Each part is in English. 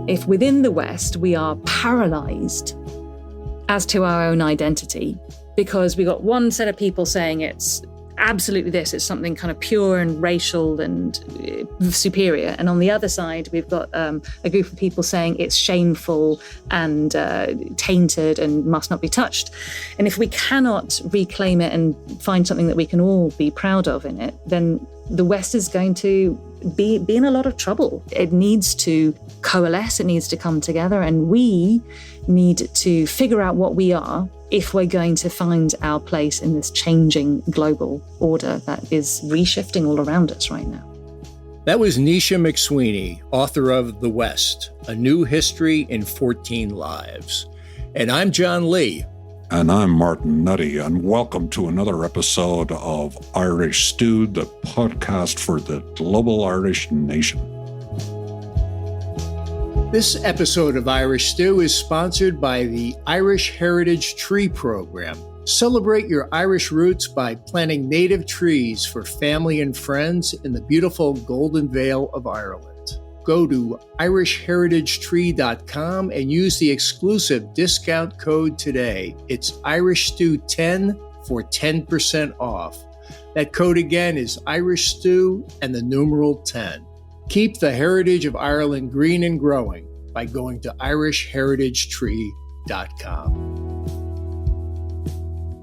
if within the West we are paralyzed as to our own identity, because we got one set of people saying it's absolutely this, it's something kind of pure and racial and superior. And on the other side, we've got a group of people saying it's shameful and tainted and must not be touched. And if we cannot reclaim it and find something that we can all be proud of in it, then the West is going to be in a lot of trouble. It needs to coalesce, it needs to come together, and we need to figure out what we are if we're going to find our place in this changing global order that is reshifting all around us right now. That was Nisha McSweeney, author of The West, A New History in 14 Lives. And I'm John Lee. And I'm Martin Nutty, and welcome to another episode of Irish Stew, the podcast for the global Irish nation. This episode of Irish Stew is sponsored by the Irish Heritage Tree Program. Celebrate your Irish roots by planting native trees for family and friends in the beautiful Golden Vale of Ireland. Go to irishheritagetree.com and use the exclusive discount code today. It's IrishStew10 for 10% off. That code again is IrishStew and the numeral 10. Keep the heritage of Ireland green and growing by going to irishheritagetree.com.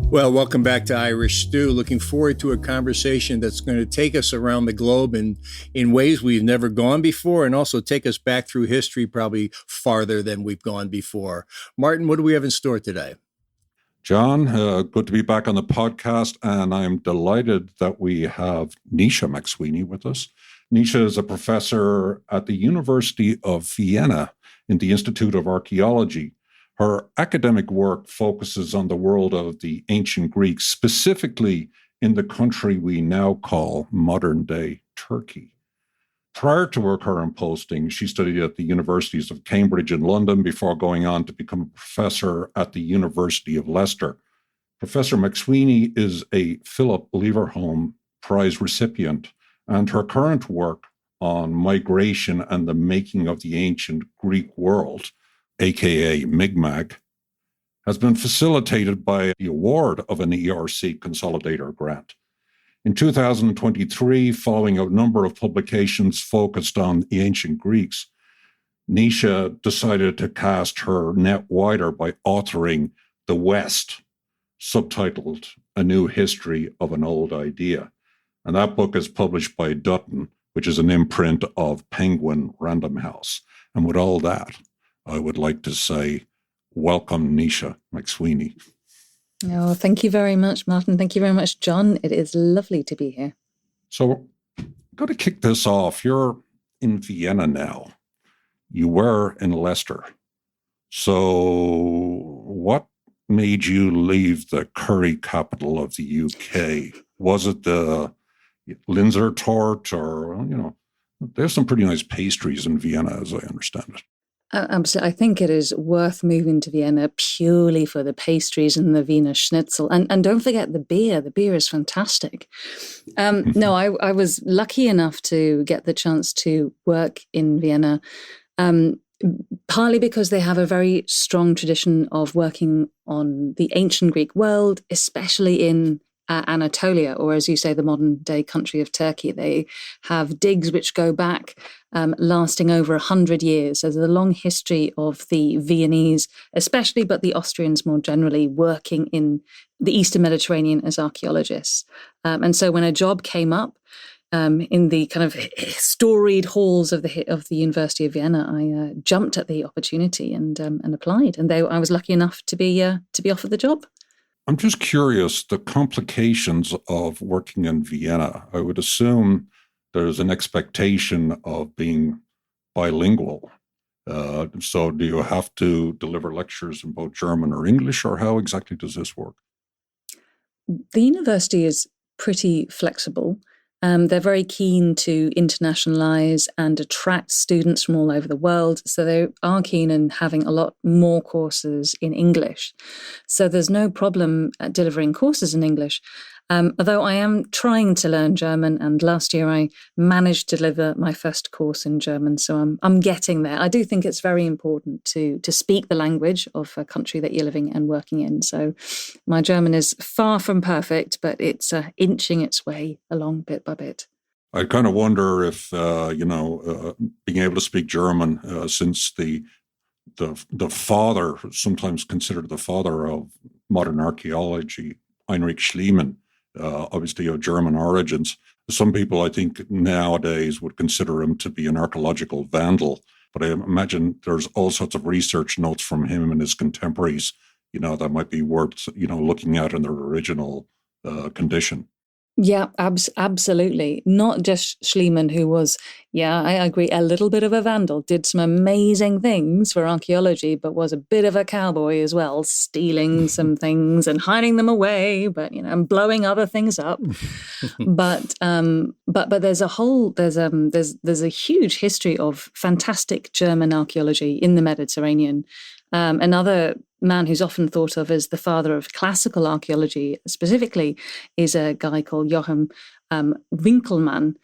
Well, welcome back to Irish Stew. Looking forward to a conversation that's going to take us around the globe in ways we've never gone before, and also take us back through history probably farther than we've gone before. Martin, what do we have in store today? John, good to be back on the podcast, and I'm delighted that we have Nisha McSweeney with us. Nisha is a professor at the University of Vienna in the Institute of Archaeology. Her academic work focuses on the world of the ancient Greeks, specifically in the country we now call modern-day Turkey. Prior to her current posting, she studied at the universities of Cambridge and London before going on to become a professor at the University of Leicester. Professor McSweeney is a Philip Leverhulme Prize recipient, and her current work on migration and the making of the ancient Greek world, aka Mi'kmaq, has been facilitated by the award of an ERC Consolidator grant. In 2023, following a number of publications focused on the ancient Greeks, Nisha decided to cast her net wider by authoring The West, subtitled A New History of an Old Idea. And that book is published by Dutton, which is an imprint of Penguin Random House. And with all that, I would like to say, welcome, Nisha McSweeney. Oh, thank you very much, Martin. Thank you very much, John. It is lovely to be here. So, I'm going to kick this off. You're in Vienna now. You were in Leicester. So, what made you leave the curry capital of the UK? Was it the Linzer tort, or, there's some pretty nice pastries in Vienna, as I understand it. Absolutely. I think it is worth moving to Vienna purely for the pastries and the Wiener Schnitzel. And don't forget the beer. The beer is fantastic. No, I was lucky enough to get the chance to work in Vienna, partly because they have a very strong tradition of working on the ancient Greek world, especially in Anatolia, or as you say, the modern day country of Turkey. They have digs which go back lasting over 100 years. So there's a long history of the Viennese, especially, but the Austrians more generally, working in the Eastern Mediterranean as archaeologists. And so when a job came up in the kind of storied halls of the University of Vienna, I jumped at the opportunity and applied. And I was lucky enough to be offered the job. I'm just curious, the complications of working in Vienna. I would assume there's an expectation of being bilingual. So do you have to deliver lectures in both German or English, or how exactly does this work? The university is pretty flexible. They're very keen to internationalize and attract students from all over the world. So they are keen in having a lot more courses in English. So there's no problem delivering courses in English. Although I am trying to learn German, and last year I managed to deliver my first course in German, so I'm getting there. I do think it's very important to speak the language of a country that you're living and working in. So my German is far from perfect, but it's inching its way along bit by bit. I kind of wonder if being able to speak German, since the father, sometimes considered the father of modern archaeology, Heinrich Schliemann, obviously of German origins. Some people, I think, nowadays would consider him to be an archaeological vandal, but I imagine there's all sorts of research notes from him and his contemporaries, that might be worth, looking at in their original condition. Yeah, absolutely. Not just Schliemann, who was, I agree, a little bit of a vandal, did some amazing things for archaeology, but was a bit of a cowboy as well, stealing some things and hiding them away, but and blowing other things up. But there's a huge history of fantastic German archaeology in the Mediterranean. Another man who's often thought of as the father of classical archaeology specifically is a guy called Joachim Winckelmann,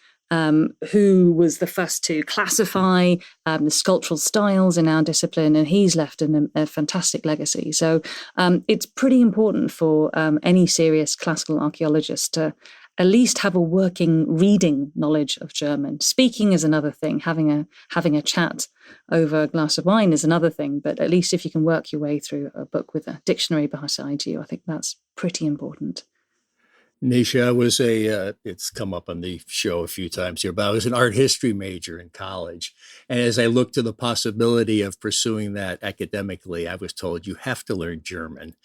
who was the first to classify the sculptural styles in our discipline, and he's left a fantastic legacy. So it's pretty important for any serious classical archaeologist to at least have a working reading knowledge of German. Speaking is another thing. Having a chat over a glass of wine is another thing. But at least if you can work your way through a book with a dictionary beside you, I think that's pretty important. Nisha was it's come up on the show a few times here, but I was an art history major in college. And as I looked to the possibility of pursuing that academically, I was told you have to learn German.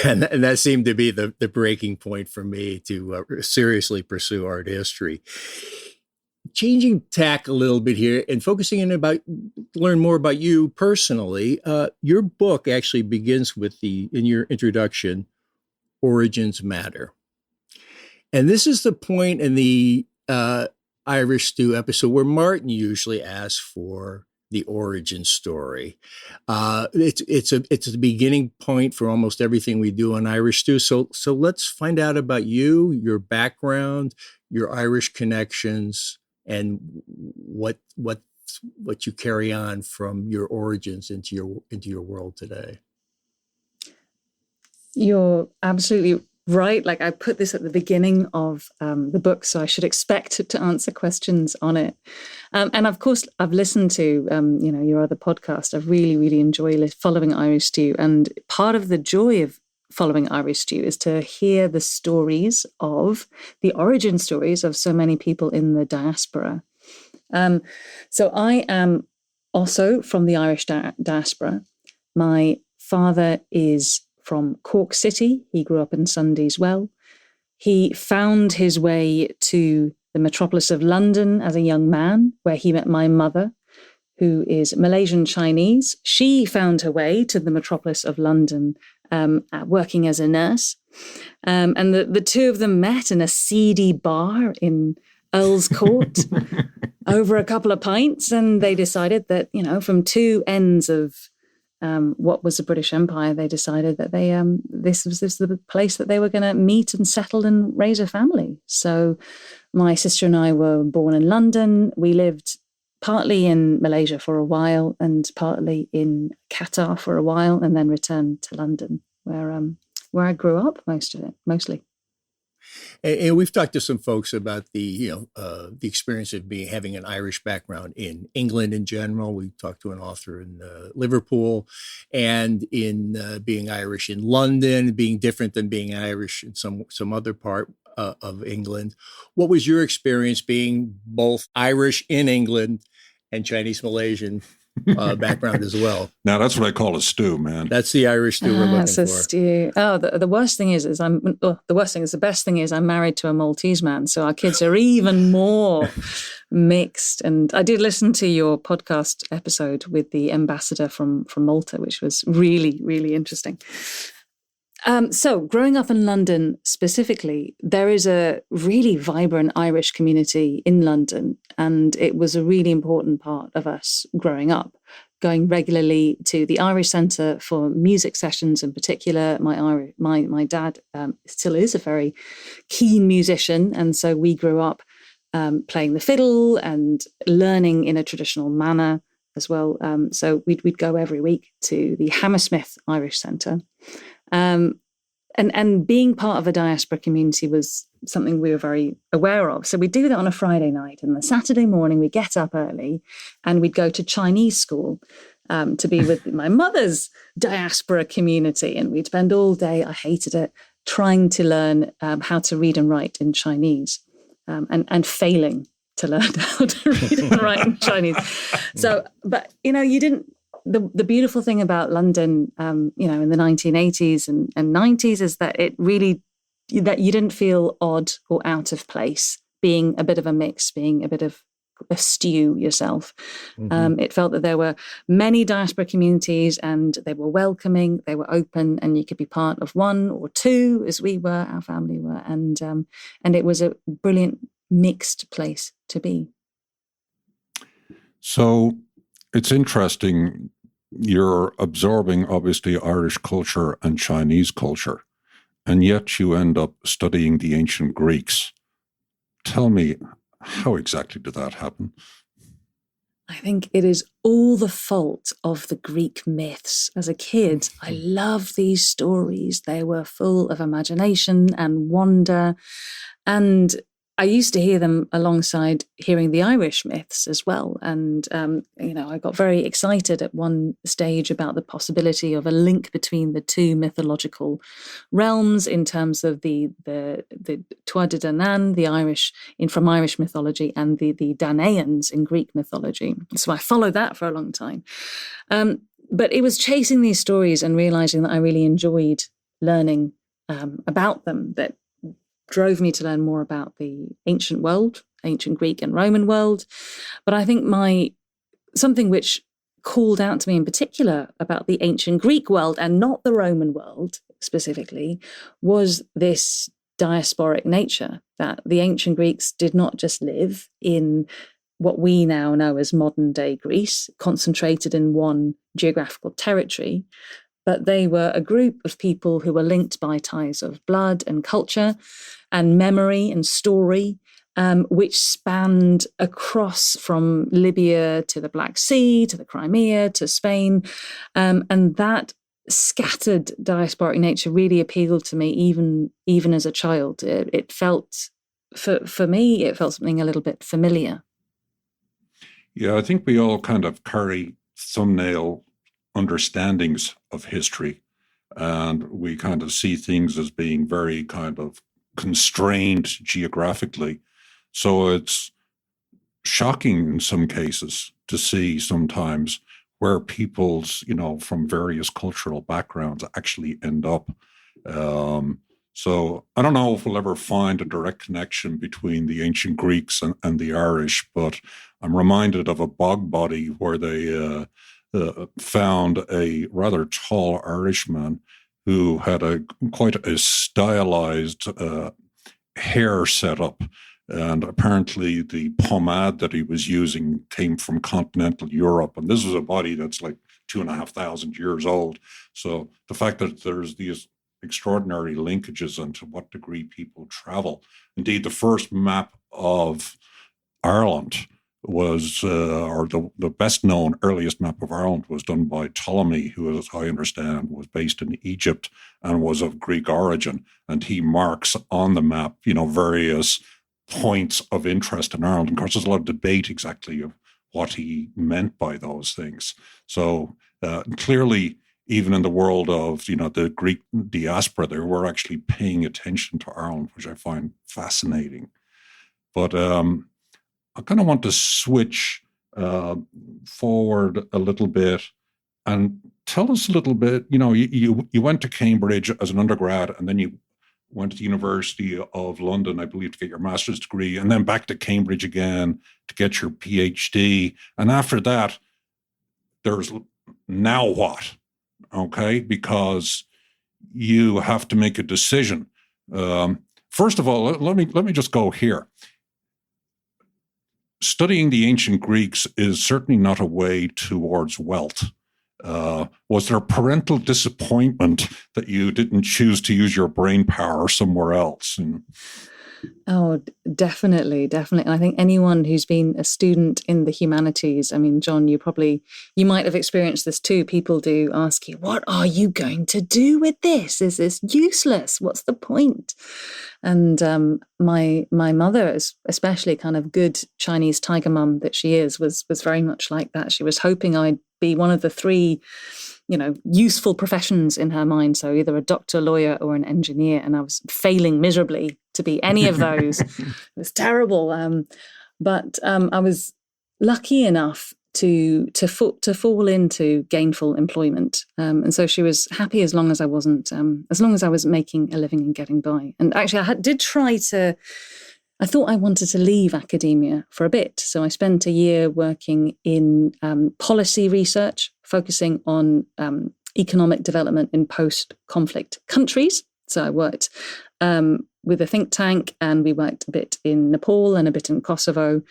And that seemed to be the breaking point for me to seriously pursue art history. Changing tack a little bit here and focusing learn more about you personally. Your book actually begins with in your introduction, Origins Matter. And this is the point in the Irish Stew episode where Martin usually asks for the origin story. It's the beginning point for almost everything we do on Irish Stew. So let's find out about you, your background, your Irish connections, and what you carry on from your origins into your world today. You're absolutely right. Like, I put this at the beginning of the book, so I should expect to answer questions on it. And of course, I've listened to your other podcast. I've really, really enjoyed following Irish Stew. And part of the joy of following Irish Stew is to hear the stories of the origin stories of so many people in the diaspora. So I am also from the Irish diaspora. My father is from Cork City. He grew up in Sunday's Well. He found his way to the metropolis of London as a young man, where he met my mother, who is Malaysian Chinese. She found her way to the metropolis of London working as a nurse. And the two of them met in a seedy bar in Earl's Court over a couple of pints, and they decided that, from two ends of what was the British Empire, they decided that this was the place that they were going to meet and settle and raise a family. So my sister and I were born in London. We lived partly in Malaysia for a while and partly in Qatar for a while, and then returned to London, where I grew up mostly. And we've talked to some folks about the experience of having an Irish background in England in general. We talked to an author in Liverpool, and in being Irish in London, being different than being Irish in some other part of England. What was your experience being both Irish in England and Chinese Malaysian background as well? Now that's what I call a stew, man. That's the Irish stew we're looking for. Stew. Oh, the worst thing is the best thing is I'm married to a Maltese man, so our kids are even more mixed. And I did listen to your podcast episode with the ambassador from Malta, which was really, really interesting. So growing up in London specifically, there is a really vibrant Irish community in London, and it was a really important part of us growing up. Going regularly to the Irish Centre for music sessions in particular. My dad still is a very keen musician, and so we grew up playing the fiddle and learning in a traditional manner as well. So we'd go every week to the Hammersmith Irish Centre. And being part of a diaspora community was something we were very aware of. So we'd do that on a Friday night, and the Saturday morning we'd get up early and we'd go to Chinese school to be with my mother's diaspora community. And we'd spend all day, I hated it, trying to learn how to read and write in Chinese and failing to learn how to read and write in Chinese. So, but, you didn't, the beautiful thing about London, in the 1980s and 90s is that it really, that you didn't feel odd or out of place, being a bit of a mix, being a bit of a stew yourself. Mm-hmm. It felt that there were many diaspora communities and they were welcoming, they were open, and you could be part of one or two, as we were, our family were. And it was a brilliant mixed place to be. So it's interesting. You're absorbing, obviously, Irish culture and Chinese culture, and yet you end up studying the ancient Greeks. Tell me, how exactly did that happen? I think it is all the fault of the Greek myths. As a kid, I loved these stories. They were full of imagination and wonder, and I used to hear them alongside hearing the Irish myths as well. And, I got very excited at one stage about the possibility of a link between the two mythological realms in terms of the Tuatha De Danann, the Irish, from Irish mythology, and the Danaans in Greek mythology. So I followed that for a long time. But it was chasing these stories and realizing that I really enjoyed learning about them, that drove me to learn more about the ancient world, ancient Greek and Roman world. But I think something which called out to me in particular about the ancient Greek world and not the Roman world specifically was this diasporic nature, that the ancient Greeks did not just live in what we now know as modern day Greece, concentrated in one geographical territory, but they were a group of people who were linked by ties of blood and culture and memory and story, which spanned across from Libya to the Black Sea, to the Crimea, to Spain. And that scattered diasporic nature really appealed to me even as a child. It felt, for me, it felt something a little bit familiar. Yeah, I think we all kind of carry thumbnail understandings of history, and we kind of see things as being very kind of constrained geographically. So it's shocking in some cases to see sometimes where people's, from various cultural backgrounds actually end up. So I don't know if we'll ever find a direct connection between the ancient Greeks and the Irish, but I'm reminded of a bog body where they found a rather tall Irishman who had quite a stylized hair setup. And apparently the pomade that he was using came from continental Europe. And this is a body that's like 2,500 years old. So the fact that there's these extraordinary linkages and to what degree people travel. Indeed, the first map of Ireland was, or the best known earliest map of Ireland was done by Ptolemy, who, as I understand, was based in Egypt and was of Greek origin. And he marks on the map, various points of interest in Ireland. Of course, there's a lot of debate exactly of what he meant by those things. So clearly, even in the world of, the Greek diaspora, they were actually paying attention to Ireland, which I find fascinating. But I kind of want to switch forward a little bit and tell us a little bit. You went to Cambridge as an undergrad, and then you went to the University of London, I believe, to get your master's degree, and then back to Cambridge again to get your PhD. And after that, there's now what? Okay, because you have to make a decision. First of all, let me just go here. Studying the ancient Greeks is certainly not a way towards wealth. Was there parental disappointment that you didn't choose to use your brain power somewhere else? Oh, definitely, definitely. And I think anyone who's been a student in the humanities, I mean, John, you might have experienced this too. People do ask you, what are you going to do with this? Is this useless? What's the point? And my mother, especially kind of good Chinese tiger mum that she is, was very much like that. She was hoping I'd be one of the three, useful professions in her mind. So either a doctor, lawyer, or an engineer. And I was failing miserably to be any of those. It was terrible. But I was lucky enough to fall into gainful employment. And so she was happy as long as I was making a living and getting by. And actually I thought I wanted to leave academia for a bit. So I spent a year working in policy research, focusing on economic development in post-conflict countries. So I worked with a think tank, and we worked a bit in Nepal and a bit in Kosovo.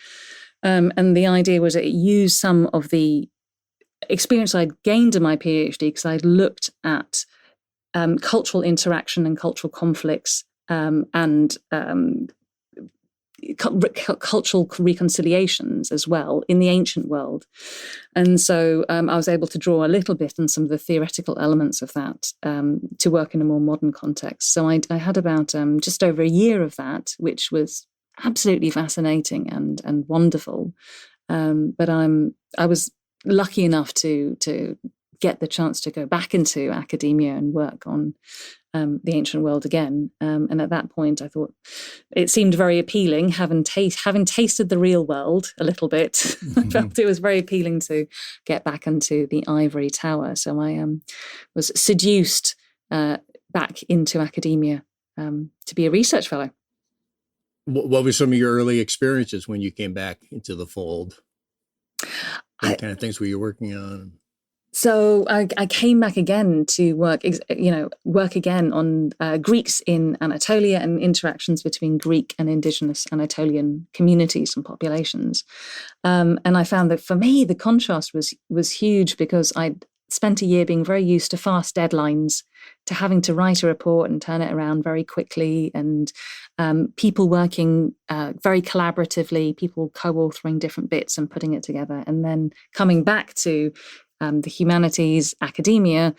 And the idea was that it used some of the experience I'd gained in my PhD, because I'd looked at cultural interaction and cultural conflicts and cultural reconciliations as well in the ancient world. And so I was able to draw a little bit on some of the theoretical elements of that to work in a more modern context. So I had about just over a year of that, which was absolutely fascinating and wonderful. But I was lucky enough to get the chance to go back into academia and work on the ancient world again. And at that point, I thought it seemed very appealing, having tasted the real world a little bit. I felt it was very appealing to get back into the ivory tower. So I was seduced back into academia to be a research fellow. What were some of your early experiences when you came back into the fold? What kind of things were you working on? So I came back again to work again on Greeks in Anatolia and interactions between Greek and indigenous Anatolian communities and populations. And I found that for me, the contrast was huge, because I'd spent a year being very used to fast deadlines, to having to write a report and turn it around very quickly, and people working very collaboratively, people co-authoring different bits and putting it together. And then coming back to the humanities, academia,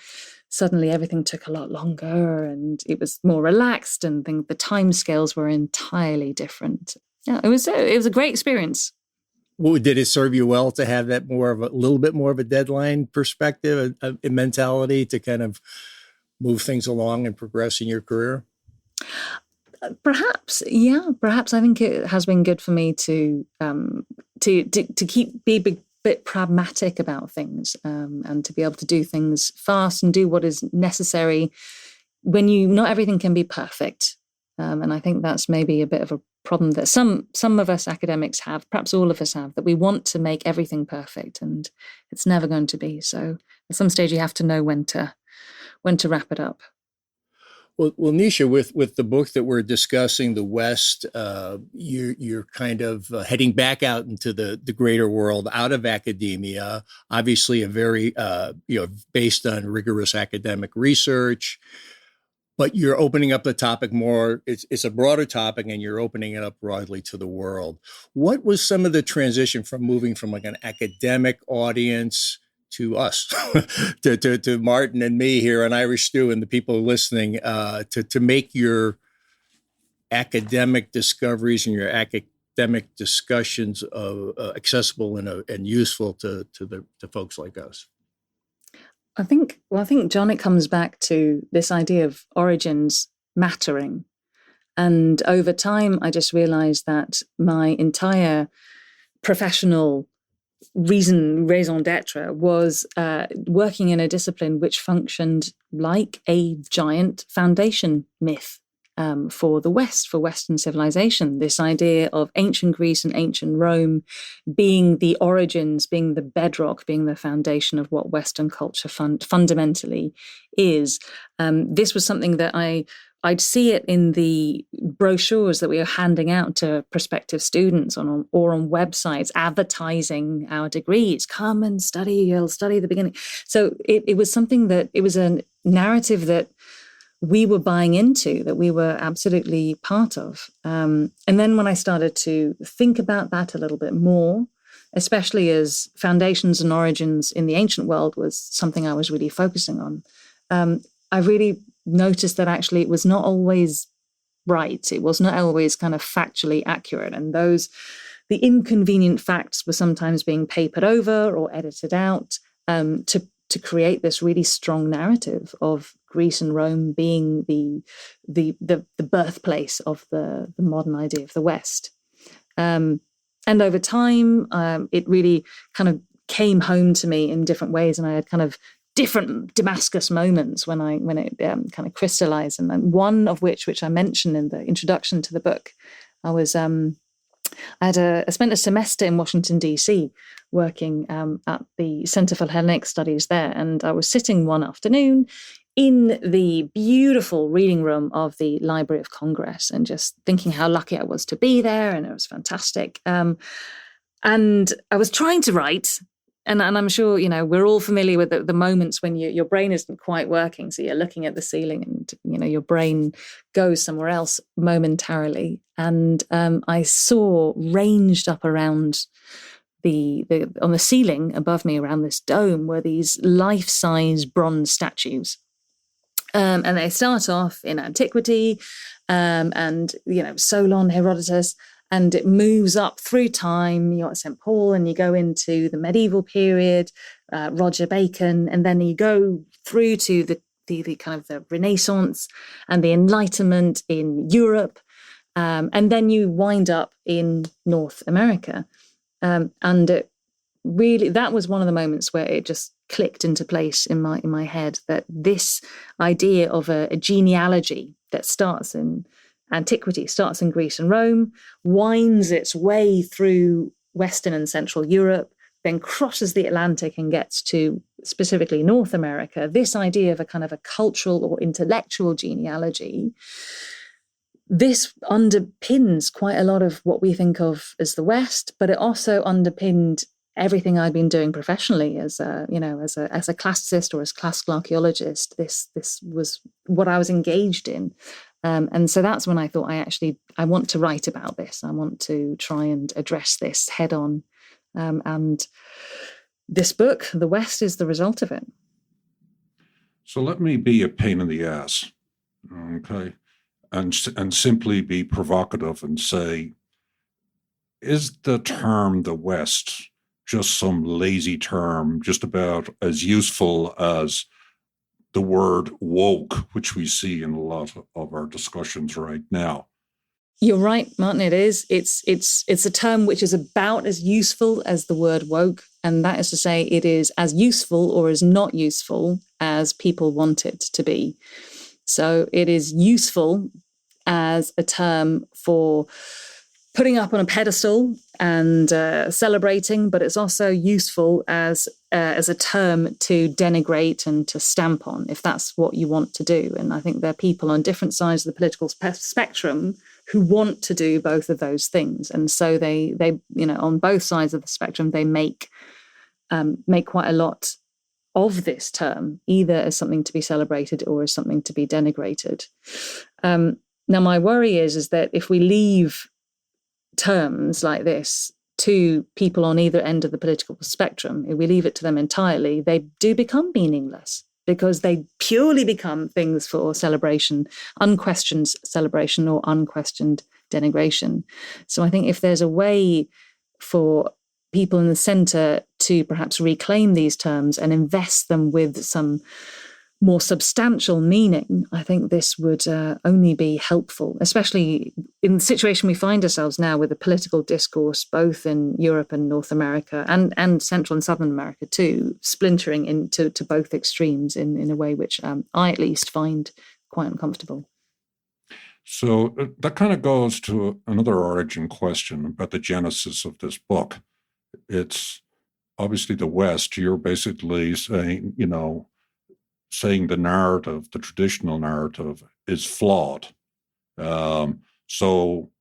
suddenly everything took a lot longer and it was more relaxed, and the timescales were entirely different. Yeah, it was a great experience. Well, did it serve you well to have that little bit more of a deadline perspective, a mentality to kind of move things along and progress in your career? Perhaps, yeah. Perhaps I think it has been good for me to be a bit pragmatic about things, and to be able to do things fast and do what is necessary when not everything can be perfect. And I think that's maybe a bit of a problem that some of us academics have, perhaps all of us have, that we want to make everything perfect, and it's never going to be. So at some stage you have to know when to wrap it up. Well, Nisha, with the book that we're discussing, The West, you're kind of heading back out into the greater world, out of academia. Obviously, a very based on rigorous academic research, but you're opening up the topic more. It's a broader topic, and you're opening it up broadly to the world. What was some of the transition from moving from like an academic audience to us, to Martin and me here on Irish Stew and the people listening, to make your academic discoveries and your academic discussions accessible and useful to folks like us? I think, John, it comes back to this idea of origins mattering. And over time, I just realized that my entire professional raison d'etre was working in a discipline which functioned like a giant foundation myth. for the West, for Western civilization. This idea of ancient Greece and ancient Rome being the origins, being the bedrock, being the foundation of what Western culture fundamentally is. This was something that I'd see it in the brochures that we were handing out to prospective students or on websites advertising our degrees. Come and study, you'll study the beginning. So it was something that, it was a narrative that we were buying into, that we were absolutely part of. And then when I started to think about that a little bit more, especially as foundations and origins in the ancient world was something I was really focusing on, I really noticed that actually it was not always right. It was not always kind of factually accurate. And the inconvenient facts were sometimes being papered over or edited out to create this really strong narrative of Greece and Rome being the birthplace of the modern idea of the West. And over time, it really kind of came home to me in different ways, and I had kind of different Damascus moments when it kind of crystallized. And then one of which I mentioned in the introduction to the book, I spent a semester in Washington, D.C., working at the Center for Hellenic Studies there. And I was sitting one afternoon in the beautiful reading room of the Library of Congress and just thinking how lucky I was to be there. And it was fantastic. And I was trying to write. And I'm sure, we're all familiar with the moments when your brain isn't quite working. So you're looking at the ceiling and, your brain goes somewhere else momentarily. And I saw ranged up around on the ceiling above me around this dome were these life-size bronze statues. And they start off in antiquity and, Solon, Herodotus, and it moves up through time. You got St. Paul, and you go into the medieval period, Roger Bacon, and then you go through to the kind of the Renaissance and the Enlightenment in Europe, and then you wind up in North America. And it really, that was one of the moments where it just clicked into place in my head that this idea of a genealogy that starts in antiquity, starts in Greece and Rome, winds its way through Western and Central Europe, then crosses the Atlantic and gets to specifically North America. This idea of a kind of a cultural or intellectual genealogy, this underpins quite a lot of what we think of as the West, but it also underpinned everything I'd been doing professionally as a classicist or as classical archaeologist. This was what I was engaged in. And so that's when I thought I want to write about this. I want to try and address this head on. And this book, The West, is the result of it. So let me be a pain in the ass, okay? And simply be provocative and say, is the term the West just some lazy term, just about as useful as the word woke, which we see in a lot of our discussions right now? You're right, Martin, it is. It's a term which is about as useful as the word woke. And that is to say, it is as useful or as not useful as people want it to be. So it is useful as a term for putting up on a pedestal and celebrating, but it's also useful as a term to denigrate and to stamp on, if that's what you want to do. And I think there are people on different sides of the political spectrum who want to do both of those things, and so they on both sides of the spectrum they make quite a lot of this term, either as something to be celebrated or as something to be denigrated. Now, my worry is that if we leave terms like this to people on either end of the political spectrum, if we leave it to them entirely, they do become meaningless because they purely become things for celebration, unquestioned celebration or unquestioned denigration. So I think if there's a way for people in the center to perhaps reclaim these terms and invest them with some more substantial meaning, I think this would only be helpful, especially in the situation we find ourselves now with the political discourse, both in Europe and North America and Central and Southern America too, splintering into both extremes in a way which I at least find quite uncomfortable. So that kind of goes to another origin question about the genesis of this book. It's obviously the West. You're basically saying, saying the narrative, the traditional narrative, is flawed. So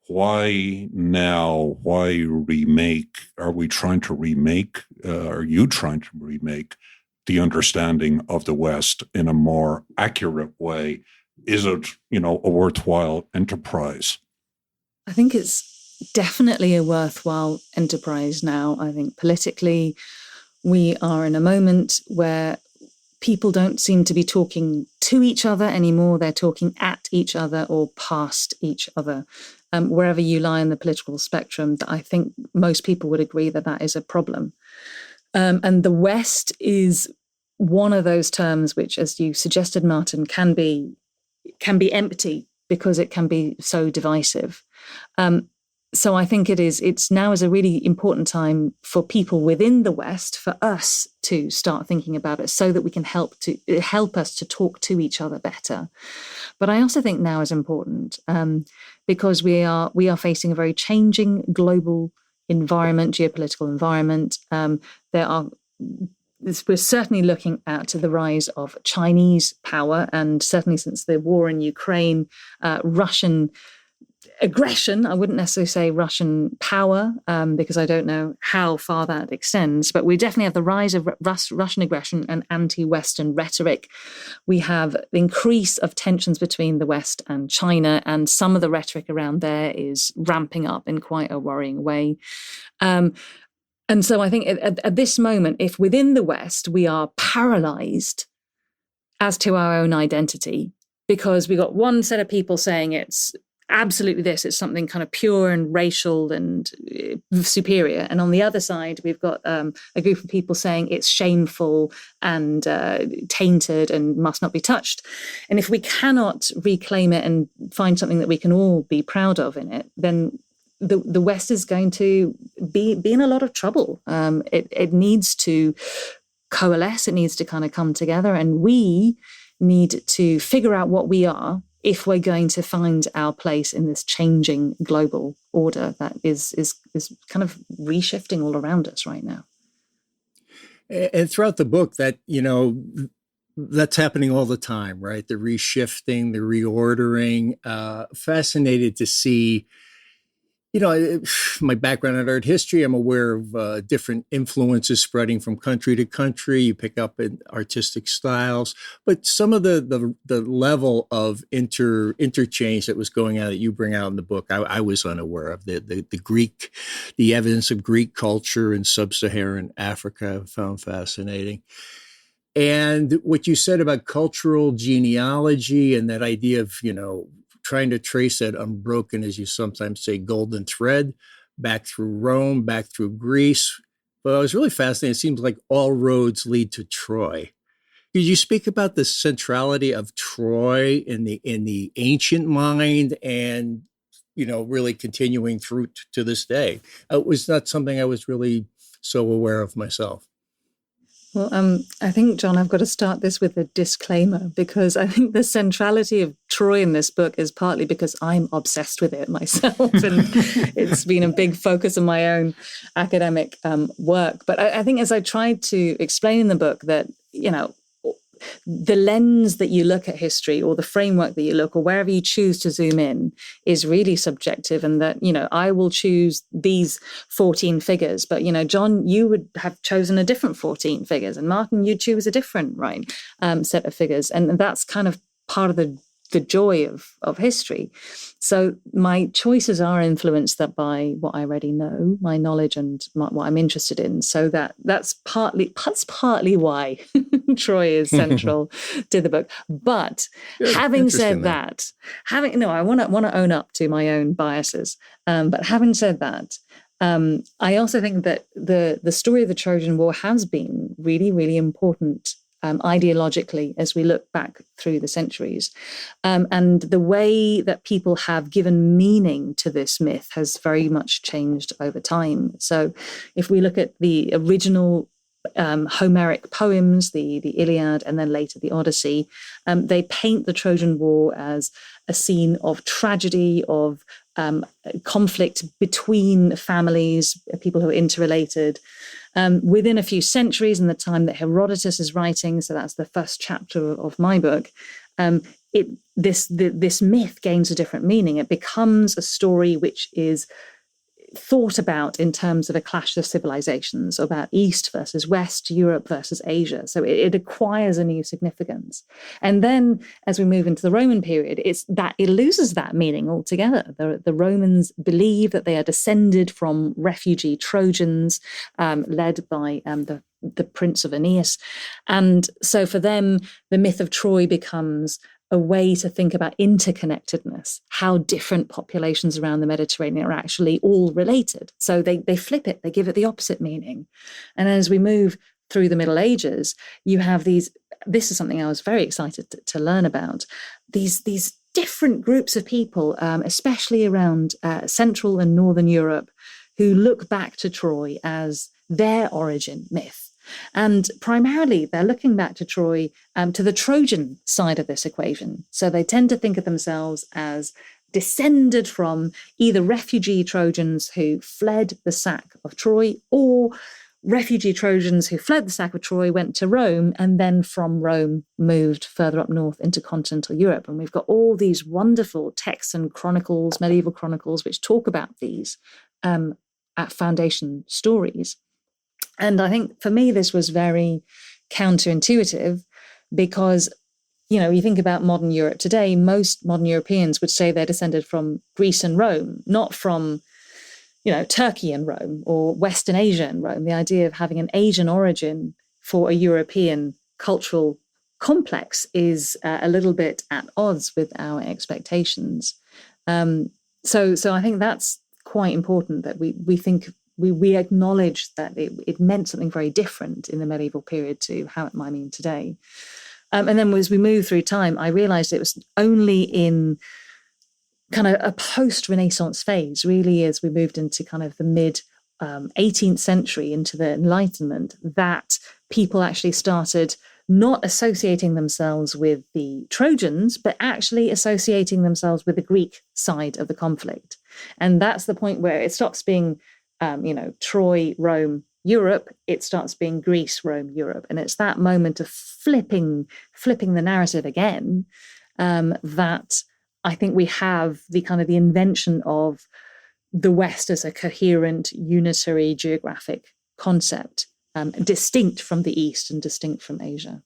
why now? Why remake? Are we trying to remake? Are you trying to remake the understanding of the West in a more accurate way? Is it, a worthwhile enterprise? I think it's definitely a worthwhile enterprise now. I think politically, we are in a moment where people don't seem to be talking to each other anymore. They're talking at each other or past each other. Wherever you lie in the political spectrum, I think most people would agree that that is a problem. And the West is one of those terms which, as you suggested, Martin, can be empty because it can be so divisive. So I think it's now is a really important time for people within the West, for us to start thinking about it so that we can help us to talk to each other better. But I also think now is important because we are facing a very changing global environment, geopolitical environment. We're certainly looking at the rise of Chinese power, and certainly since the war in Ukraine, Russian aggression. I wouldn't necessarily say Russian power, because I don't know how far that extends, but we definitely have the rise of Russian aggression and anti-Western rhetoric. We have the increase of tensions between the West and China, and some of the rhetoric around there is ramping up in quite a worrying way. And so I think at this moment, if within the West we are paralyzed as to our own identity, because we got one set of people saying it's absolutely this, it's something kind of pure and racial and superior. And on the other side, we've got a group of people saying it's shameful and tainted and must not be touched. And if we cannot reclaim it and find something that we can all be proud of in it, then the West is going to be in a lot of trouble. It needs to coalesce. It needs to kind of come together, and we need to figure out what we are if we're going to find our place in this changing global order that is kind of reshifting all around us right now. And throughout the book, that that's happening all the time, right? The reshifting, the reordering. Fascinated to see. My background in art history, I'm aware of different influences spreading from country to country. You pick up in artistic styles, but some of the level of interchange that was going on that you bring out in the book, I was unaware of. The evidence of Greek culture in sub-Saharan Africa, I found fascinating. And what you said about cultural genealogy and that idea of, trying to trace that unbroken, as you sometimes say, golden thread back through Rome, back through Greece. But I was really fascinated. It seems like all roads lead to Troy. Could you speak about the centrality of Troy in the ancient mind and, really continuing through to this day? It was not something I was really so aware of myself. Well, I think, John, I've got to start this with a disclaimer, because I think the centrality of Troy in this book is partly because I'm obsessed with it myself, and it's been a big focus of my own academic work. But I think as I tried to explain in the book that, the lens that you look at history, or the framework that you look, or wherever you choose to zoom in, is really subjective. And that, I will choose these 14 figures, but, John, you would have chosen a different 14 figures, and Martin, you'd choose a different, set of figures. And that's kind of part of the joy of history. So my choices are influenced by what I already know, my knowledge, and what I'm interested in. So that's partly why Troy is central to the book. But having said that, I want to own up to my own biases. But having said that, I also think that the story of the Trojan War has been really, really important ideologically as we look back through the centuries. And the way that people have given meaning to this myth has very much changed over time. So if we look at the original Homeric poems, the Iliad, and then later the Odyssey. They paint the Trojan War as a scene of tragedy, of conflict between families, people who are interrelated. Within a few centuries, in the time that Herodotus is writing, so that's the first chapter of my book, this myth gains a different meaning. It becomes a story which is thought about in terms of a clash of civilizations, about East versus West, Europe versus Asia. So it acquires a new significance. And then as we move into the Roman period, it loses that meaning altogether. The Romans believe that they are descended from refugee Trojans led by the Prince of Aeneas. And so for them, the myth of Troy becomes a way to think about interconnectedness, how different populations around the Mediterranean are actually all related. So they flip it, they give it the opposite meaning. And as we move through the Middle Ages, you have this is something I was very excited to learn about, these different groups of people, especially around Central and Northern Europe, who look back to Troy as their origin myth. And primarily, they're looking back to Troy, to the Trojan side of this equation. So they tend to think of themselves as descended from either refugee Trojans who fled the sack of Troy, or refugee Trojans who fled the sack of Troy, went to Rome, and then from Rome moved further up north into continental Europe. And we've got all these wonderful texts and chronicles, medieval chronicles, which talk about these at foundation stories. And I think for me, this was very counterintuitive because, you think about modern Europe today, most modern Europeans would say they're descended from Greece and Rome, not from, Turkey and Rome or Western Asia and Rome. The idea of having an Asian origin for a European cultural complex is a little bit at odds with our expectations. So I think that's quite important, that we think we acknowledge that it meant something very different in the medieval period to how it might mean today. And then as we move through time, I realized it was only in kind of a post-Renaissance phase, really, as we moved into kind of the mid 18th century, into the Enlightenment, that people actually started not associating themselves with the Trojans, but actually associating themselves with the Greek side of the conflict. And that's the point where it stops being Troy, Rome, Europe, it starts being Greece, Rome, Europe. And it's that moment of flipping the narrative again, that I think we have the invention of the West as a coherent, unitary geographic concept, distinct from the East and distinct from Asia.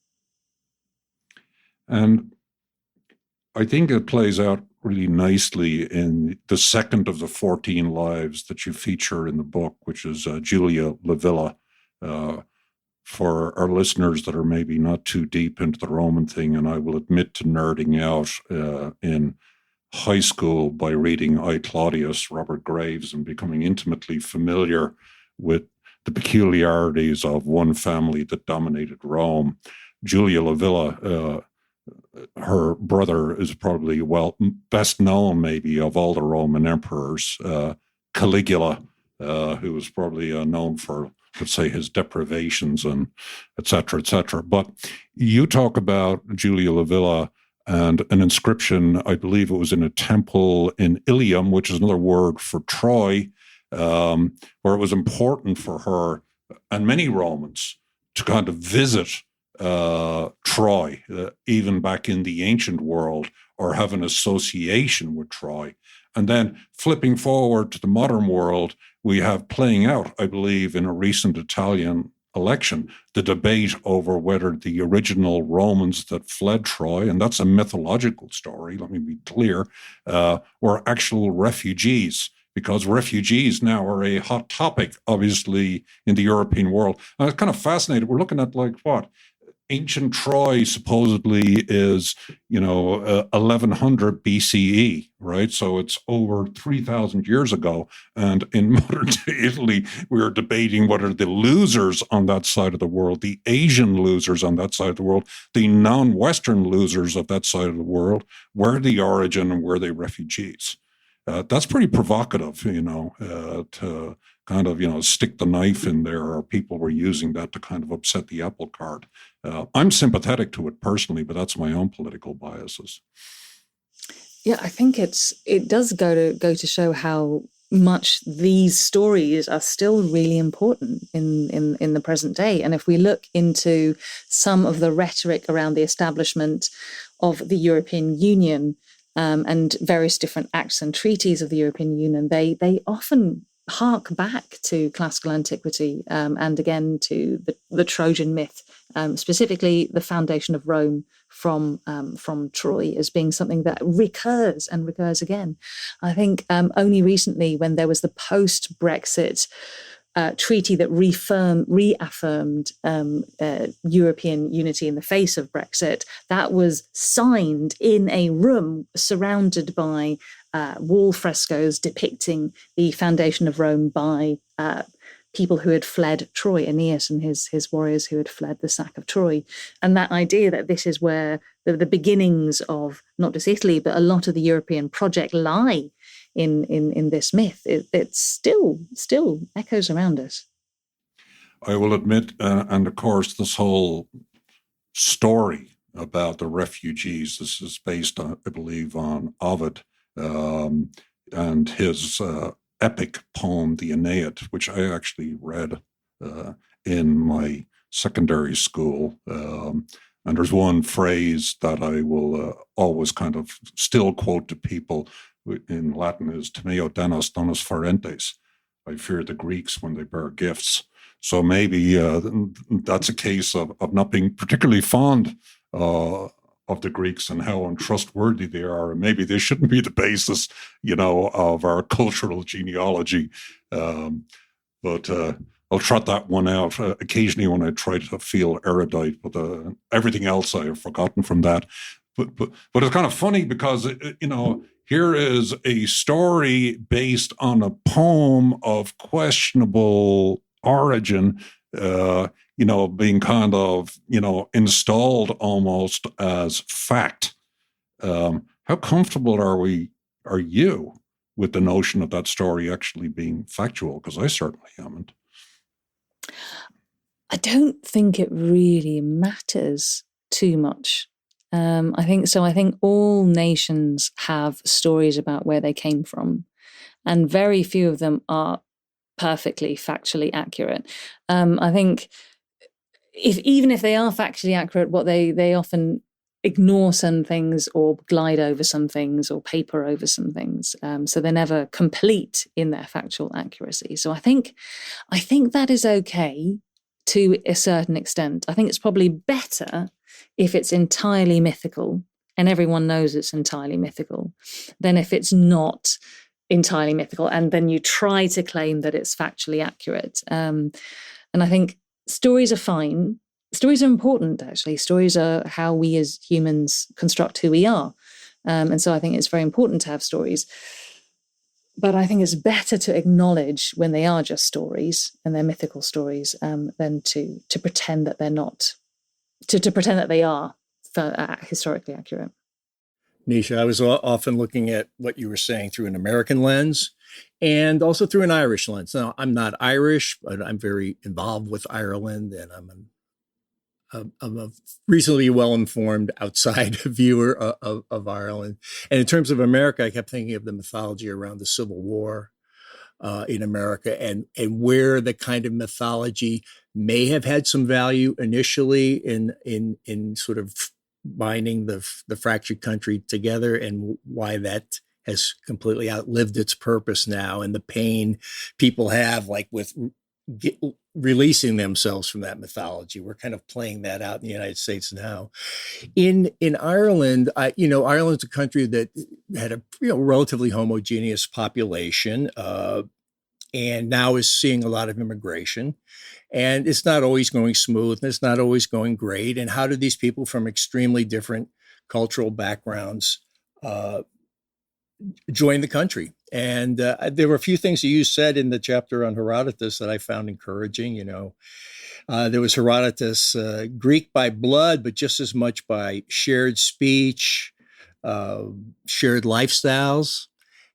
And I think it plays out really nicely in the second of the 14 lives that you feature in the book, which is Julia Livilla. For our listeners that are maybe not too deep into the Roman thing, and I will admit to nerding out in high school by reading I, Claudius, Robert Graves, and becoming intimately familiar with the peculiarities of one family that dominated Rome. Julia Livilla, her brother is probably, best known maybe of all the Roman emperors, Caligula, who was probably known for, let's say, his deprivations and et cetera, et cetera. But you talk about Julia Livilla and an inscription, I believe it was in a temple in Ilium, which is another word for Troy, where it was important for her and many Romans to kind of visit Troy, even back in the ancient world, or have an association with Troy. And then flipping forward to the modern world, we have playing out, I believe, in a recent Italian election, the debate over whether the original Romans that fled Troy, and that's a mythological story, let me be clear, were actual refugees, because refugees now are a hot topic, obviously, in the European world. And it's kind of fascinating. We're looking at ancient Troy supposedly is, 1100 BCE, right? So it's over 3,000 years ago. And in modern day Italy, we are debating whether the losers on that side of the world, the Asian losers on that side of the world, the non-Western losers of that side of the world, were the origin and were they refugees? That's pretty provocative, to kind of, stick the knife in there, or people were using that to kind of upset the apple cart. I'm sympathetic to it personally, but that's my own political biases. Yeah, I think it does go to show how much these stories are still really important in the present day. And if we look into some of the rhetoric around the establishment of the European Union, and various different acts and treaties of the European Union, they often hark back to classical antiquity, and again to the Trojan myth, specifically the foundation of Rome from Troy, as being something that recurs and recurs again. I think only recently, when there was the post-Brexit treaty that reaffirmed European unity in the face of Brexit, that was signed in a room surrounded by wall frescoes depicting the foundation of Rome by people who had fled Troy, Aeneas and his warriors who had fled the sack of Troy. And that idea that this is where the beginnings of not just Italy, but a lot of the European project lie in this myth, it still echoes around us. I will admit, and of course, this whole story about the refugees, this is based on, I believe, on Ovid, and his epic poem, the Aeneid, which I actually read in my secondary school. And there's one phrase that I will always kind of still quote to people in Latin, is "Timeo Denos donos ferentes." I fear the Greeks when they bear gifts. So maybe that's a case of not being particularly fond of the Greeks and how untrustworthy they are. And maybe they shouldn't be the basis, of our cultural genealogy. But I'll trot that one out occasionally when I try to feel erudite, but everything else I have forgotten from that. But it's kind of funny because, here is a story based on a poem of questionable origin, being kind of, installed almost as fact. How comfortable are you with the notion of that story actually being factual? Because I certainly haven't. I don't think it really matters too much. I think all nations have stories about where they came from, and very few of them are perfectly factually accurate. I think even if they are factually accurate, what they often ignore some things or glide over some things or paper over some things. So they're never complete in their factual accuracy. So I think that is okay to a certain extent. I think it's probably better if it's entirely mythical and everyone knows it's entirely mythical than if it's not entirely mythical and then you try to claim that it's factually accurate. And I think stories are fine. Stories are important, actually. Stories are how we as humans construct who we are. And so I think it's very important to have stories. But I think it's better to acknowledge when they are just stories and they're mythical stories than to pretend that they're not, to pretend that they are historically accurate. Nisha, I was often looking at what you were saying through an American lens and also through an Irish lens. Now, I'm not Irish, but I'm very involved with Ireland, and I'm a reasonably well-informed outside viewer of Ireland. And in terms of America, I kept thinking of the mythology around the Civil War in America and where the kind of mythology may have had some value initially in sort of binding the fractured country together, and why that has completely outlived its purpose now, and the pain people have like with releasing themselves from that mythology. We're kind of playing that out in the United States now. In Ireland, Ireland's a country that had a relatively homogeneous population, and now is seeing a lot of immigration. And it's not always going smooth, and it's not always going great. And how do these people from extremely different cultural backgrounds join the country? And there were a few things that you said in the chapter on Herodotus that I found encouraging. There was Herodotus, Greek by blood, but just as much by shared speech, shared lifestyles.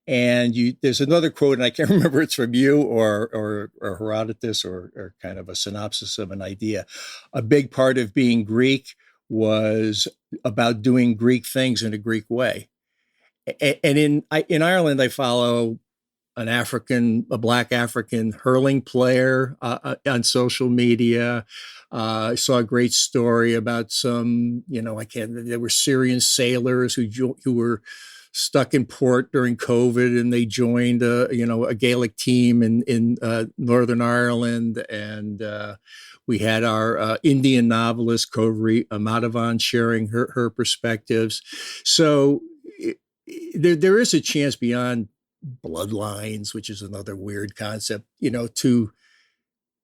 And there's another quote, and I can't remember it's from you or Herodotus or kind of a synopsis of an idea. A big part of being Greek was about doing Greek things in a Greek way. And in Ireland, I follow a Black African hurling player on social media. I saw a great story about there were Syrian sailors who were stuck in port during COVID, and they joined a Gaelic team in Northern Ireland. And we had our Indian novelist Kovri Madhavan sharing her perspectives. So there is a chance beyond bloodlines, which is another weird concept, to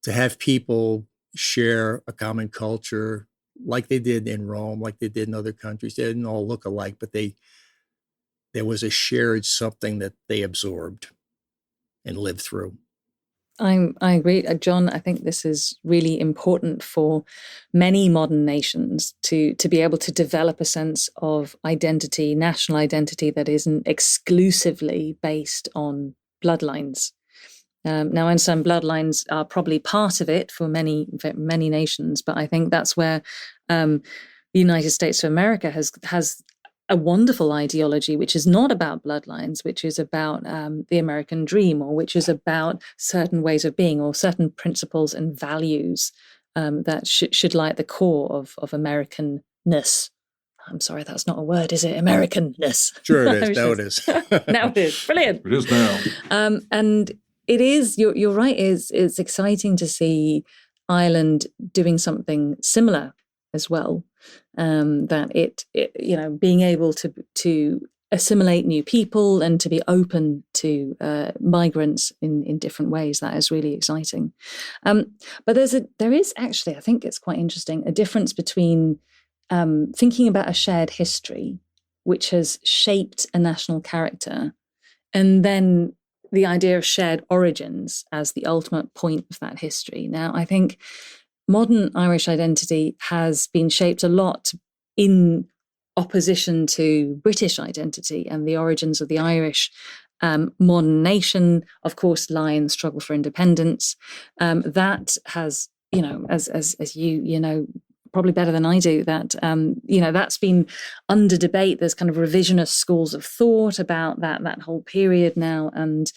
have people share a common culture like they did in Rome, like they did in other countries. They didn't all look alike, but there was a shared something that they absorbed and lived through. I agree, John. I think this is really important for many modern nations to be able to develop a sense of identity, national identity that isn't exclusively based on bloodlines. Now, I understand bloodlines are probably part of it for many nations, but I think that's where the United States of America has a wonderful ideology, which is not about bloodlines, which is about the American dream, or which is about certain ways of being or certain principles and values that should lie at the core of Americanness. I'm sorry, that's not a word, is it? Americanness. Sure it is. Now it is. Now it is. Brilliant. It is now. And it is, you're right, it's exciting to see Ireland doing something similar as well. That it being able to assimilate new people and to be open to migrants in different ways, that is really exciting. But there is actually, I think it's quite interesting, a difference between thinking about a shared history which has shaped a national character, and then the idea of shared origins as the ultimate point of that history. Now, I think modern Irish identity has been shaped a lot in opposition to British identity, and the origins of the Irish modern nation, of course, lie in the struggle for independence. That has, as you know, probably better than I do, that, that's been under debate. There's kind of revisionist schools of thought about that whole period now. And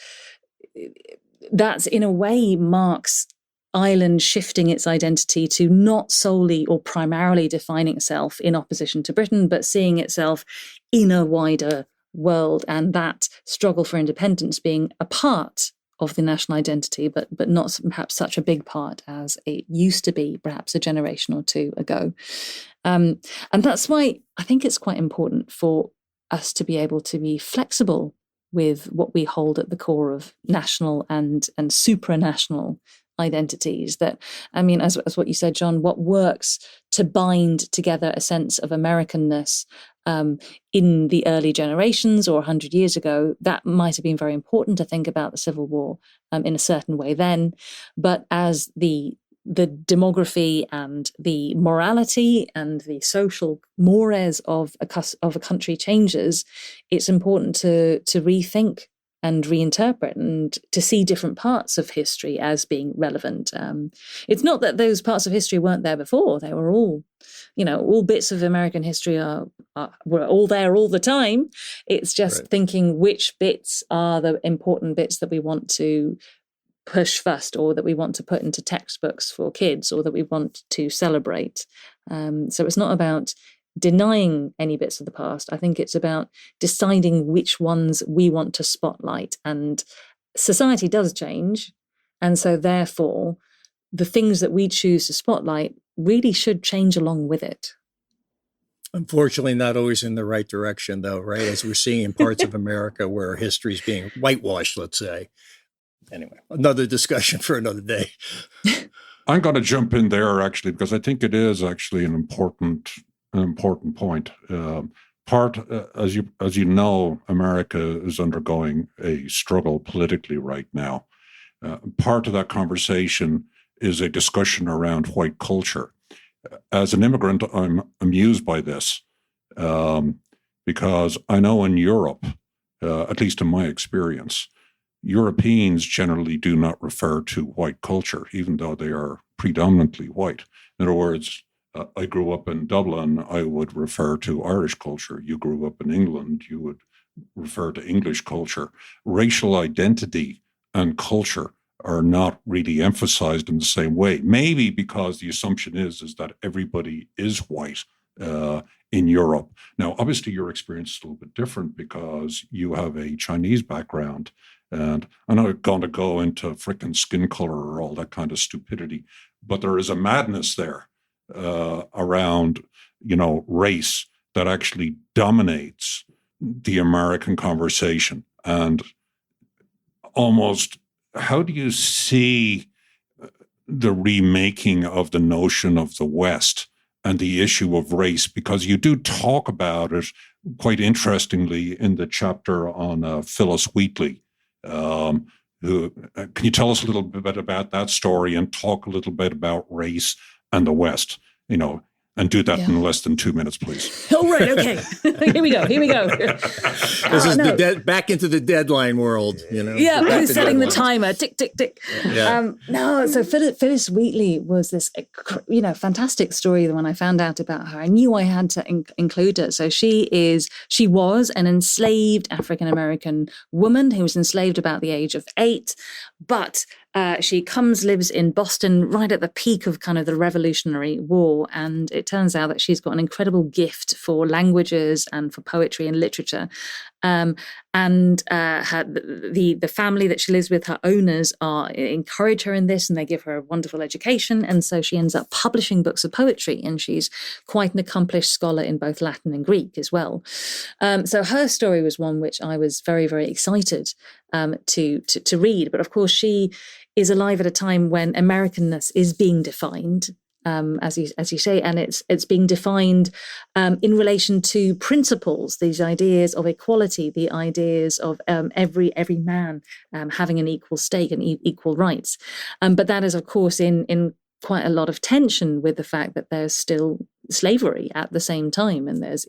that's in a way marks Ireland shifting its identity to not solely or primarily defining itself in opposition to Britain, but seeing itself in a wider world, and that struggle for independence being a part of the national identity, but not perhaps such a big part as it used to be perhaps a generation or two ago. And that's why I think it's quite important for us to be able to be flexible with what we hold at the core of national and supranational identities. That, I mean, as what you said, John, what works to bind together a sense of Americanness in the early generations or 100 years ago, that might have been very important to think about the Civil War in a certain way then. But as the demography and the morality and the social mores of a country changes, it's important to rethink and reinterpret and to see different parts of history as being relevant. It's not that those parts of history weren't there before. They were all, all bits of American history were all there all the time. It's just right. Thinking which bits are the important bits that we want to push first, or that we want to put into textbooks for kids, or that we want to celebrate. So it's not about denying any bits of the past. I think it's about deciding which ones we want to spotlight. And society does change. And so therefore, the things that we choose to spotlight really should change along with it. Unfortunately, not always in the right direction, though, right? As we're seeing in parts of America where history is being whitewashed, let's say. Anyway, another discussion for another day. I'm going to jump in there, actually, because I think it is actually an important point. As you know, America is undergoing a struggle politically right now. Part of that conversation is a discussion around white culture. As an immigrant, I'm amused by this because I know in Europe, at least in my experience. Europeans generally do not refer to white culture, even though they are predominantly white. In other words, I grew up in Dublin, I would refer to Irish culture. You grew up in England, you would refer to English culture. Racial identity and culture are not really emphasized in the same way. Maybe because the assumption is that everybody is white in Europe. Now, obviously, your experience is a little bit different because you have a Chinese background. And I'm not going to go into frickin' skin color or all that kind of stupidity, but there is a madness there around, race that actually dominates the American conversation. And almost, how do you see the remaking of the notion of the West and the issue of race? Because you do talk about it quite interestingly in the chapter on Phyllis Wheatley. Can you tell us a little bit about that story and talk a little bit about race and the West, and do that in less than 2 minutes, please. Oh, right. Okay. Here we go. This is back into the deadline world, Yeah, who's setting the timer? Tick, tick, tick. Yeah. So Phyllis Wheatley was this, fantastic story. When I found out about her, I knew I had to include her. So she was an enslaved African-American woman who was enslaved about the age of 8, but she lives in Boston right at the peak of kind of the Revolutionary War. And it turns out that she's got an incredible gift for languages and for poetry and literature. The family that she lives with, her owners, encourage her in this, and they give her a wonderful education. And so she ends up publishing books of poetry, and she's quite an accomplished scholar in both Latin and Greek as well. So her story was one which I was very, very excited to read. But of course, she is alive at a time when Americanness is being defined, as you say, and it's being defined in relation to principles, these ideas of equality, the ideas of every man having an equal stake and equal rights. But that is, of course, in quite a lot of tension with the fact that there's still slavery at the same time, and there's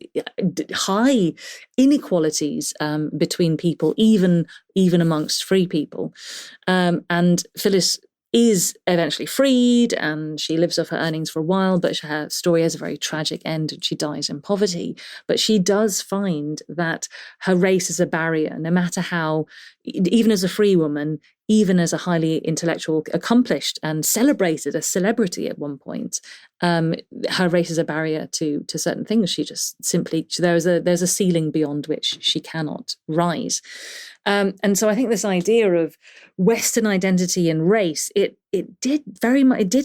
high inequalities between people, even amongst free people. And Phyllis is eventually freed, and she lives off her earnings for a while, but her story has a very tragic end, and she dies in poverty. But she does find that her race is a barrier, no matter how, even as a free woman, even as a highly intellectual, accomplished and celebrated, a celebrity at one point, her race is a barrier to certain things. She just simply, there's a ceiling beyond which she cannot rise. And so I think this idea of Western identity and race, it did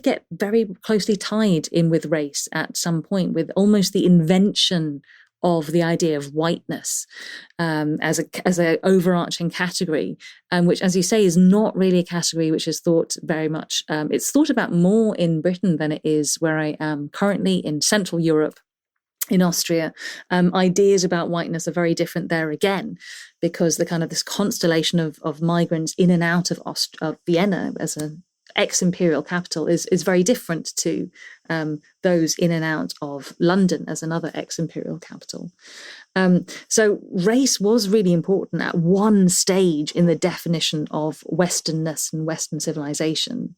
get very closely tied in with race at some point, with almost the invention of the idea of whiteness as a overarching category, which, as you say, is not really a category which is thought very much. It's thought about more in Britain than it is where I am currently in Central Europe. In Austria, ideas about whiteness are very different there again, because the kind of this constellation of migrants in and out of Vienna as an ex-imperial capital is very different to those in and out of London as another ex-imperial capital. So race was really important at one stage in the definition of Westernness and Western civilization.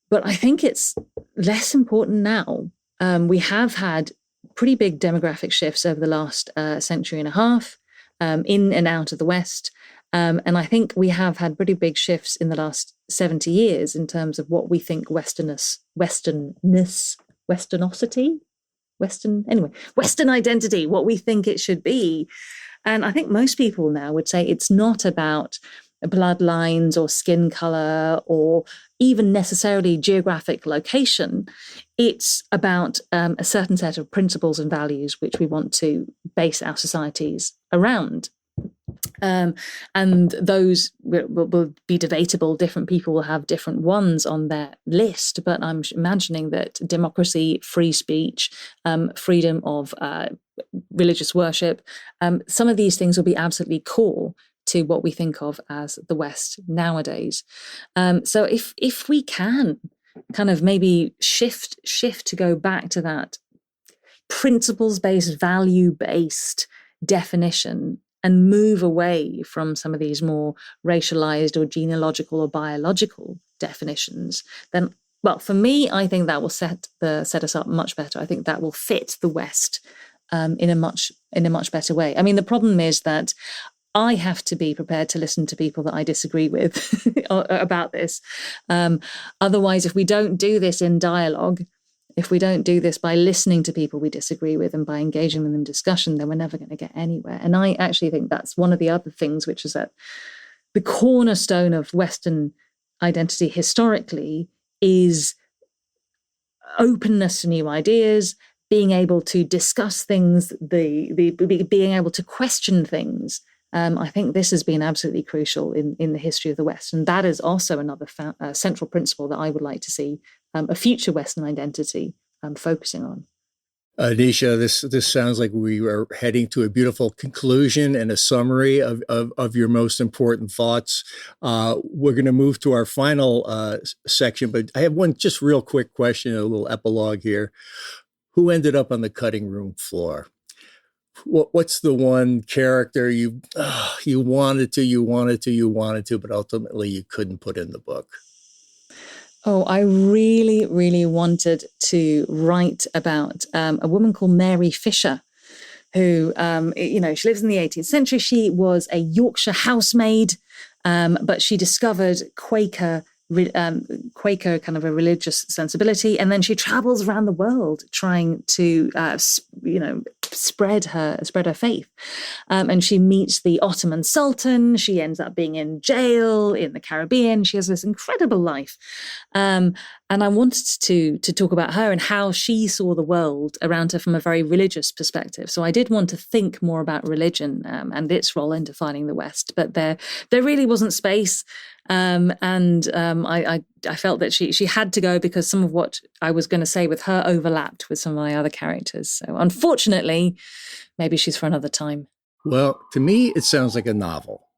But I think it's less important now. We have had pretty big demographic shifts over the last century and a half in and out of the West. And I think we have had pretty big shifts in the last 70 years in terms of what we think Western identity, what we think it should be. And I think most people now would say it's not about bloodlines or skin color or even necessarily geographic location. It's about a certain set of principles and values which we want to base our societies around. And those will be debatable. Different people will have different ones on their list, but I'm imagining that democracy, free speech, freedom of religious worship, some of these things will be absolutely core to what we think of as the West nowadays. So if we can kind of maybe shift to go back to that principles-based, value-based definition, and move away from some of these more racialized or genealogical or biological definitions, then, well, for me, I think that will set us up much better. I think that will fit the West in a much better way. I mean, the problem is that I have to be prepared to listen to people that I disagree with about this. Otherwise, if we don't do this in dialogue, if we don't do this by listening to people we disagree with and by engaging them in discussion, then we're never going to get anywhere. And I actually think that's one of the other things, which is that the cornerstone of Western identity historically is openness to new ideas, being able to discuss things, being able to question things. I think this has been absolutely crucial in the history of the West. And that is also another central principle that I would like to see a future Western identity focusing on. Nisha, this sounds like we are heading to a beautiful conclusion and a summary of your most important thoughts. We're going to move to our final section, but I have one just real quick question, a little epilogue here. Who ended up on the cutting room floor? What's the one character you wanted to, but ultimately you couldn't put in the book? Oh, I really, really wanted to write about a woman called Mary Fisher, who, she lives in the 18th century. She was a Yorkshire housemaid, but she discovered Quaker kind of a religious sensibility, and then she travels around the world trying to, spread her faith. And she meets the Ottoman Sultan. She ends up being in jail in the Caribbean. She has this incredible life. And I wanted to talk about her and how she saw the world around her from a very religious perspective. So I did want to think more about religion and its role in defining the West, but there really wasn't space. I felt that she had to go because some of what I was going to say with her overlapped with some of my other characters. So unfortunately, maybe she's for another time. Well, to me, it sounds like a novel.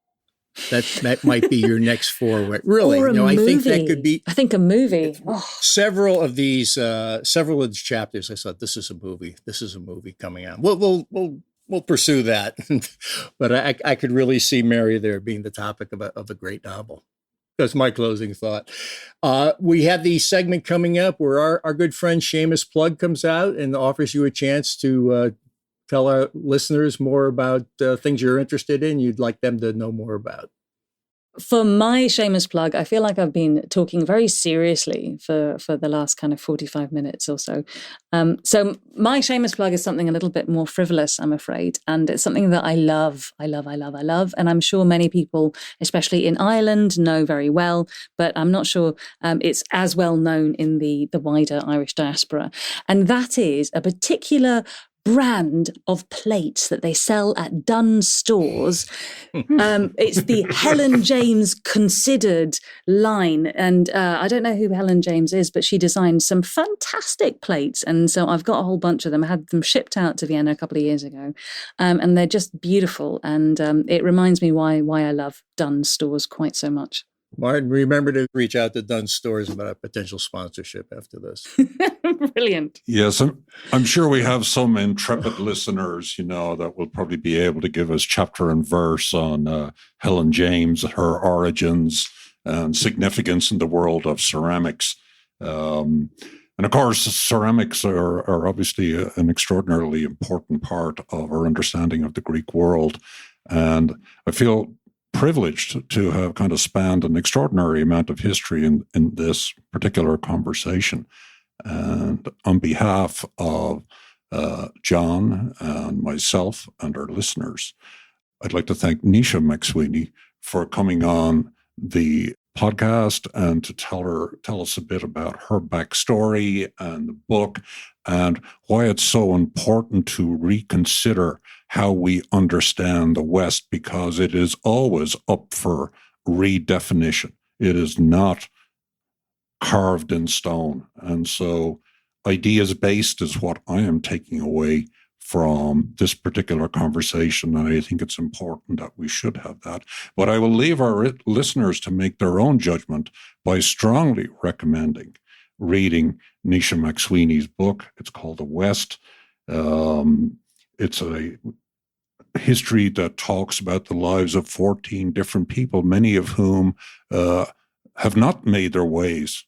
That might be your next forward. Really, or a movie. I think that could be. I think a movie. Several of these chapters, I thought, this is a movie. This is a movie coming out. We'll pursue that, but I could really see Mary there being the topic of a great novel. That's my closing thought. We have the segment coming up where our good friend Seamus Plug comes out and offers you a chance to tell our listeners more about things you're interested in, you'd like them to know more about. For my Seamus Plug, I feel like I've been talking very seriously for the last kind of 45 minutes or so. So my Seamus Plug is something a little bit more frivolous, I'm afraid. And it's something that I love. And I'm sure many people, especially in Ireland, know very well, but I'm not sure it's as well known in the wider Irish diaspora. And that is a particular brand of plates that they sell at Dunnes Stores. It's the Helen James Considered line. And I don't know who Helen James is, but she designed some fantastic plates. And so I've got a whole bunch of them. I had them shipped out to Vienna a couple of years ago. And they're just beautiful. And it reminds me why I love Dunnes Stores quite so much. Martin, remember to reach out to Dunnes Stores about a potential sponsorship after this. Brilliant. Yes, I'm sure we have some intrepid listeners, that will probably be able to give us chapter and verse on Helen James, her origins and significance in the world of ceramics. And of course, ceramics are obviously an extraordinarily important part of our understanding of the Greek world. And I feel privileged to have kind of spanned an extraordinary amount of history in this particular conversation. And on behalf of John and myself and our listeners, I'd like to thank Nisha McSweeney for coming on the podcast and to tell us a bit about her backstory and the book and why it's so important to reconsider how we understand the West, because it is always up for redefinition. It is not carved in stone. And so ideas-based is what I am taking away from this particular conversation, and I think it's important that we should have that. But I will leave our listeners to make their own judgment by strongly recommending reading Nisha McSweeney's book. It's called The West. It's history that talks about the lives of 14 different people, many of whom have not made their ways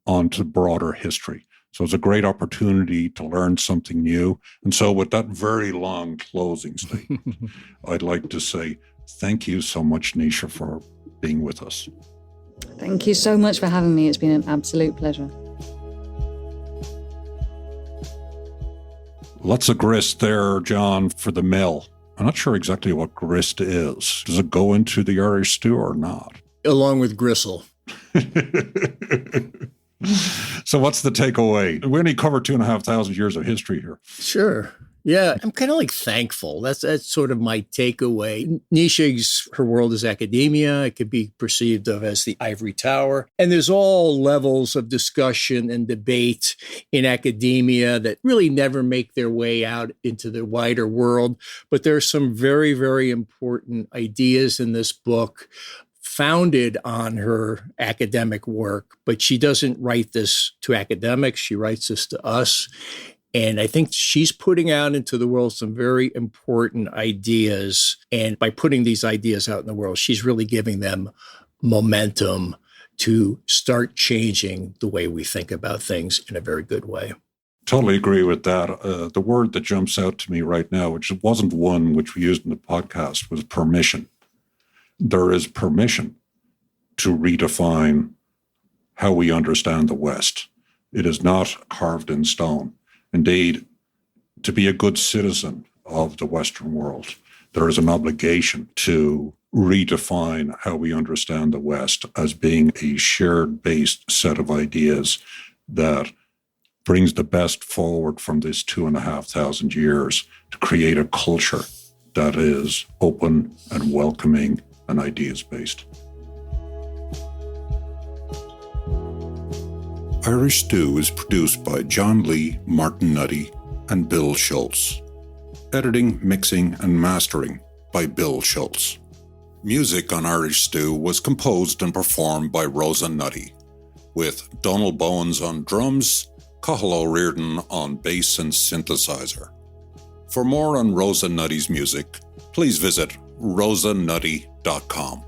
onto broader history. So it's a great opportunity to learn something new. And so with that very long closing statement, I'd like to say thank you so much, Nisha, for being with us. Thank you so much for having me. It's been an absolute pleasure. Lots of grist there, John, for the mill. I'm not sure exactly what grist is. Does it go into the Irish stew or not? Along with gristle. So what's the takeaway? We only covered 2,500 years of history here. Sure. Yeah, I'm kind of like thankful. That's sort of my takeaway. Nisha's, her world is academia. It could be perceived of as the ivory tower. And there's all levels of discussion and debate in academia that really never make their way out into the wider world. But there are some very, very important ideas in this book founded on her academic work. But she doesn't write this to academics. She writes this to us. And I think she's putting out into the world some very important ideas. And by putting these ideas out in the world, she's really giving them momentum to start changing the way we think about things in a very good way. Totally agree with that. The word that jumps out to me right now, which wasn't one which we used in the podcast, was permission. There is permission to redefine how we understand the West. It is not carved in stone. Indeed, to be a good citizen of the Western world, there is an obligation to redefine how we understand the West as being a shared-based set of ideas that brings the best forward from this 2,500 years to create a culture that is open and welcoming and ideas-based. Irish Stew is produced by John Lee, Martin Nutty, and Bill Schultz. Editing, mixing, and mastering by Bill Schultz. Music on Irish Stew was composed and performed by Rosa Nutty, with Donald Bowens on drums, Cathal O'Riordan on bass and synthesizer. For more on Rosa Nutty's music, please visit rosanutty.com.